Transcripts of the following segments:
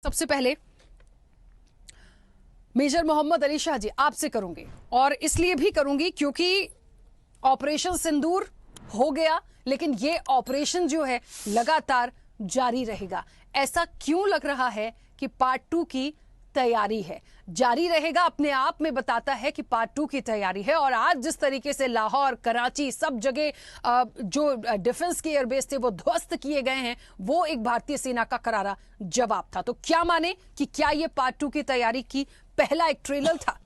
सबसे पहले मेजर मोहम्मद अली शाह जी आपसे करूंगी, और इसलिए भी करूंगी क्योंकि ऑपरेशन सिंदूर हो गया, लेकिन ये ऑपरेशन जो है लगातार जारी रहेगा। ऐसा क्यों लग रहा है कि पार्ट 2 की तैयारी है? जारी रहेगा अपने आप में बताता है कि पार्ट 2 की तैयारी है। और आज जिस तरीके से लाहौर, कराची, सब जगह जो डिफेंस के एयरबेस थे वो ध्वस्त किए गए हैं, वो एक भारतीय सेना का करारा जवाब था। तो क्या माने कि क्या ये पार्ट 2 की तैयारी की पहला एक ट्रेलर था?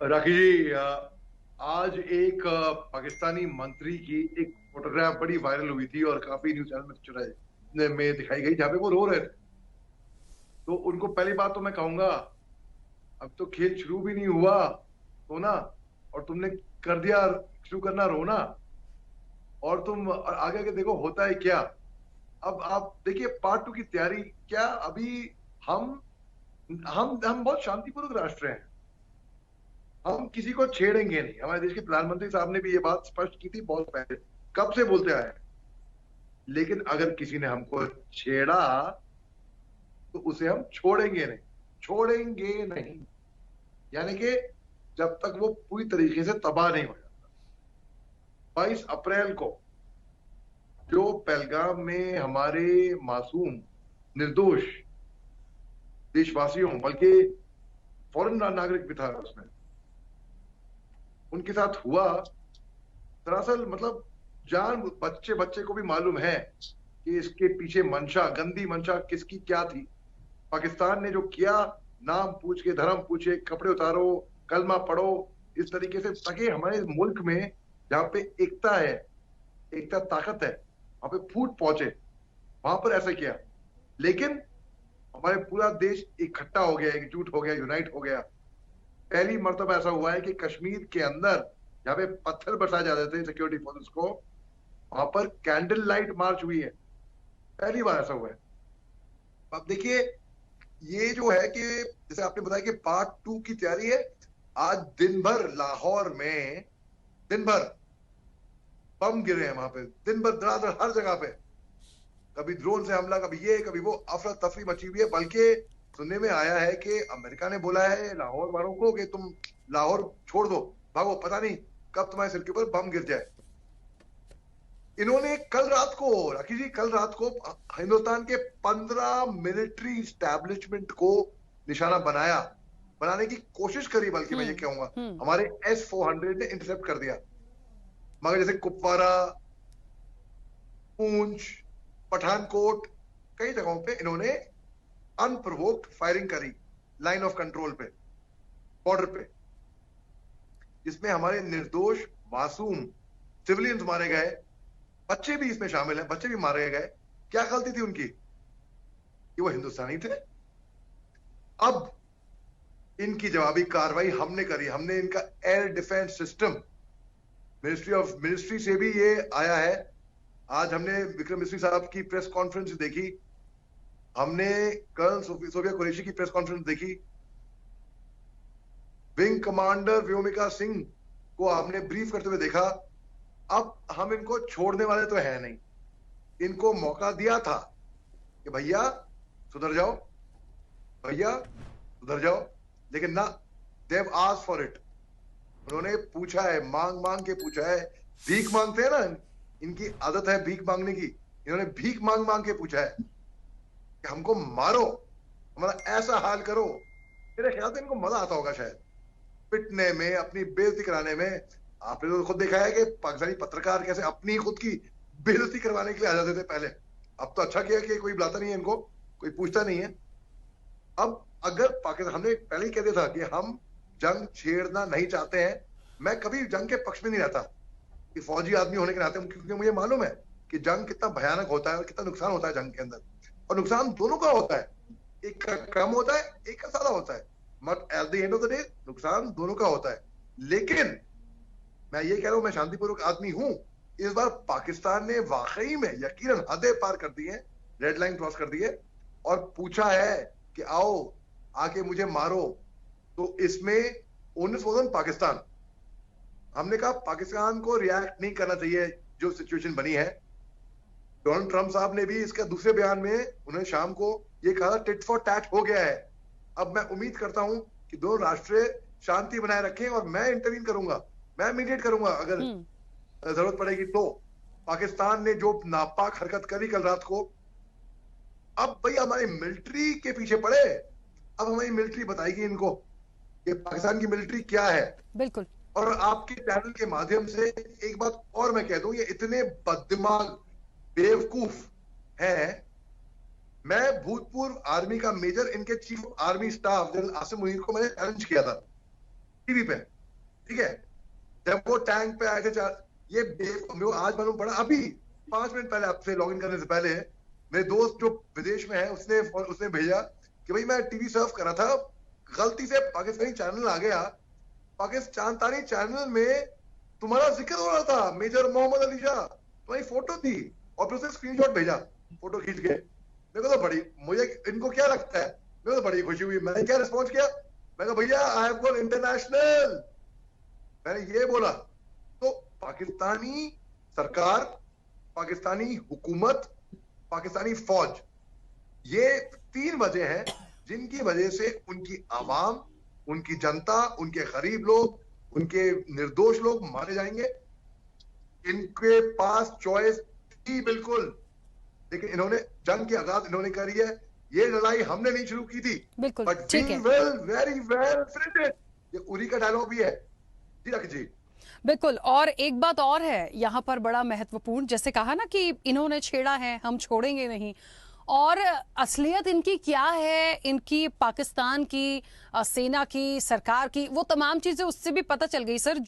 राखी जी, आज एक पाकिस्तानी मंत्री की एक फोटोग्राफ बड़ी वायरल हुई थी और काफी न्यूज चैनल में दिखाई गई, जहां पे वो रो रहे थे। तो उनको पहली बात तो मैं कहूंगा, अब तो खेल शुरू भी नहीं हुआ तो ना, और तुमने कर दिया शुरू करना रोना, और तुम आगे आगे देखो होता है क्या। अब आप देखिए पार्ट 2 की तैयारी क्या। अभी हम हम बहुत शांतिपूर्वक राष्ट्र हैं, हम किसी को छेड़ेंगे नहीं। हमारे देश के प्रधानमंत्री साहब ने भी ये बात स्पष्ट की थी बहुत पहले, कब से बोलते आए हैं। लेकिन अगर किसी ने हमको छेड़ा तो उसे हम छोड़ेंगे नहीं, छोड़ेंगे नहीं। यानी कि जब तक वो पूरी तरीके से तबाह नहीं हो जाता। 22 अप्रैल को जो पहलगाम में हमारे मासूम निर्दोष देशवासियों, बल्कि फॉरेन नागरिक भी था उसमें, उनके साथ हुआ, दरअसल मतलब जान बच्चे बच्चे को भी मालूम है कि इसके पीछे मंशा, गंदी मंशा किसकी क्या थी। पाकिस्तान ने जो किया, नाम पूछ के, धर्म पूछे, कपड़े उतारो, कलमा पढ़ो, इस तरीके से, ताकि हमारे मुल्क में जहां पे एकता है, एकता ताकत है, वहां पे फूट पहुंचे, वहां पर ऐसा किया। लेकिन हमारे पूरा देश इकट्ठा हो गया, एकजुट हो गया, यूनाइट हो गया। पहली मर्तबा ऐसा हुआ है कि कश्मीर के अंदर जहां पे पत्थर बरसाए जाते थे सिक्योरिटी फोर्सेस को, वहां पर कैंडल लाइट मार्च हुई है। पहली बार ऐसा हुआ है। अब देखिए, ये जो है कि जैसे आपने बताया कि पार्ट 2 की तैयारी है। आज दिन भर लाहौर में, दिन भर बम गिरे हैं वहां पे, दिन भर धड़ाधड़ हर जगह पे, कभी ड्रोन से हमला, कभी ये कभी वो, अफरा तफरी मची हुई है। बल्कि सुनने में आया है कि अमेरिका ने बोला है लाहौर वालों को कि तुम लाहौर छोड़ दो, भागो, पता नहीं कब तुम्हारे सिर के ऊपर बम गिर जाए। इन्होंने कल रात को, राखी जी, कल रात को हिंदुस्तान के 15 मिलिट्री स्टैब्लिशमेंट को निशाना बनाया, बनाने की कोशिश करी, बल्कि मैं ये कहूंगा हमारे S-400 ने इंटरसेप्ट कर दिया। मगर जैसे कुपवारा, पूंछ, पठानकोट, कई जगहों पे इन्होंने अनप्रोवोक्ड फायरिंग करी, लाइन ऑफ कंट्रोल पे, बॉर्डर पे, जिसमें हमारे निर्दोष मासूम सिविलियंस मारे गए, बच्चे भी इसमें शामिल हैं, बच्चे भी मारे गए। क्या गलती थी उनकी कि वो हिंदुस्तानी थे? अब इनकी जवाबी कार्रवाई हमने करी। हमने इनका एयर डिफेंस सिस्टम, मिनिस्ट्री से भी ये आया है। आज हमने विक्रम मिस्री साहब की प्रेस कॉन्फ्रेंस देखी, हमने कर्नल सोफिया कुरैशी की प्रेस कॉन्फ्रेंस देखी, विंग कमांडर व्योमिका सिंह को हमने ब्रीफ करते हुए देखा। अब हम इनको छोड़ने वाले तो है नहीं। इनको मौका दिया था कि भैया सुधर जाओ, भैया सुधर जाओ, लेकिन ना, देव आस्क्ड फॉर इट। उन्होंने पूछा है, मांग मांग के पूछा है। भीख मांगते हैं ना, इनकी आदत है भीख मांगने की। इन्होंने भीख मांग मांग के पूछा है कि हमको मारो, हमारा ऐसा हाल करो। मेरे ख्याल से इनको मजा आता होगा शायद पिटने में, अपनी बेइज्जती कराने में। आपने तो खुद देखा है कि पाकिस्तानी पत्रकार कैसे अपनी खुद की बेइज्जती करवाने के लिए आ जाते थे पहले। अब तो अच्छा किया कि कोई बुलाता नहीं है इनको, कोई पूछता नहीं है। अब अगर पाकिस्तान, हमने पहले ही कह दिया था कि हम जंग छेड़ना नहीं चाहते हैं। मैं कभी जंग के पक्ष में नहीं रहता कि फौजी आदमी होने के नाते, क्योंकि मुझे मालूम है कि जंग कितना भयानक होता है और कितना नुकसान होता है जंग के अंदर। और नुकसान दोनों का होता है, एक का कम होता है, एक का ज्यादा होता है, मगर at the end of the day नुकसान दोनों का होता है। लेकिन मैं ये कह रहा हूं, मैं शांतिपूर्वक आदमी हूं। इस बार पाकिस्तान ने वाकई में यकीनन हदें पार कर दी है, रेड लाइन क्रॉस कर दी है, और पूछा है कि आओ आके मुझे मारो। तो इसमें ओनस पाकिस्तान। हमने कहा पाकिस्तान को रिएक्ट नहीं करना चाहिए जो सिचुएशन बनी है। डोनाल्ड ट्रंप साहब ने भी इसका दूसरे बयान में उन्होंने शाम को ये कहा टिट फॉर टैट हो गया है। अब मैं उम्मीद करता हूं कि दोनों राष्ट्र शांति बनाए रखें और मैं इंटरवीन करूंगा, मैं मीडिएट करूंगा अगर जरूरत पड़ेगी तो। पाकिस्तान ने जो नापाक हरकत करी कल रात को, अब भाई हमारी मिलिट्री के पीछे पड़े। अब हमारी मिलिट्री बताएगी इनको कि पाकिस्तान की मिलिट्री क्या है। बिल्कुल। और आपके चैनल के माध्यम से एक बात और मैं कह दूं, ये इतने बददिमाग बेवकूफ है। मैं भूतपूर्व आर्मी का मेजर, इनके chief army staff general Asim Munir को मैंने चैलेंज किया था टीवी पे, ठीक है, जब वो टैंक पे आए थे। ये बेवकूफ आज मालूम पड़ा, अभी 5 मिनट पहले आपसे लॉग इन करने से पहले मेरे दोस्त जो विदेश में है उसने भेजा कि भाई मैं टीवी सर्व कर रहा था, गलती से पाकिस्तानी चैनल आ गया, पाकिस्तानी चैनल में तुम्हारा जिक्र हो रहा था, मेजर मोहम्मद अली शाह, तुम्हारी फोटो थी, और फिर उसने स्क्रीनशॉट भेजा फोटो खींच के। मेरे को तो बड़ी, मुझे इनको क्या लगता है, मेरे को तो बड़ी खुशी हुई। मैंने क्या रिस्पॉन्स किया, मैंने कहा भैया आई हैव गॉन इंटरनेशनल, मैंने ये बोला। तो पाकिस्तानी सरकार, पाकिस्तानी हुकूमत, पाकिस्तानी फौज, ये 3 वजह हैं जिनकी वजह से उनकी आवाम, उनकी जनता, उनके गरीब लोग, उनके निर्दोष लोग मारे जाएंगे। इनके पास चॉइस थी बिल्कुल, लेकिन इन्होंने जंग की आगाज इन्होंने करी है। ये लड़ाई हमने नहीं शुरू की थी, बिल्कुल, बट ठीक वी है। Will very well finish it. ये उरी का डायलॉग भी है जी, रख जी। बिल्कुल। और एक बात और है यहाँ पर बड़ा महत्वपूर्ण, जैसे कहा ना कि इन्होंने छेड़ा है, हम छोड़ेंगे नहीं, और असलियत इनकी क्या है, इनकी पाकिस्तान की सेना की, सरकार की, वो तमाम चीजें उससे भी पता चल गई सर।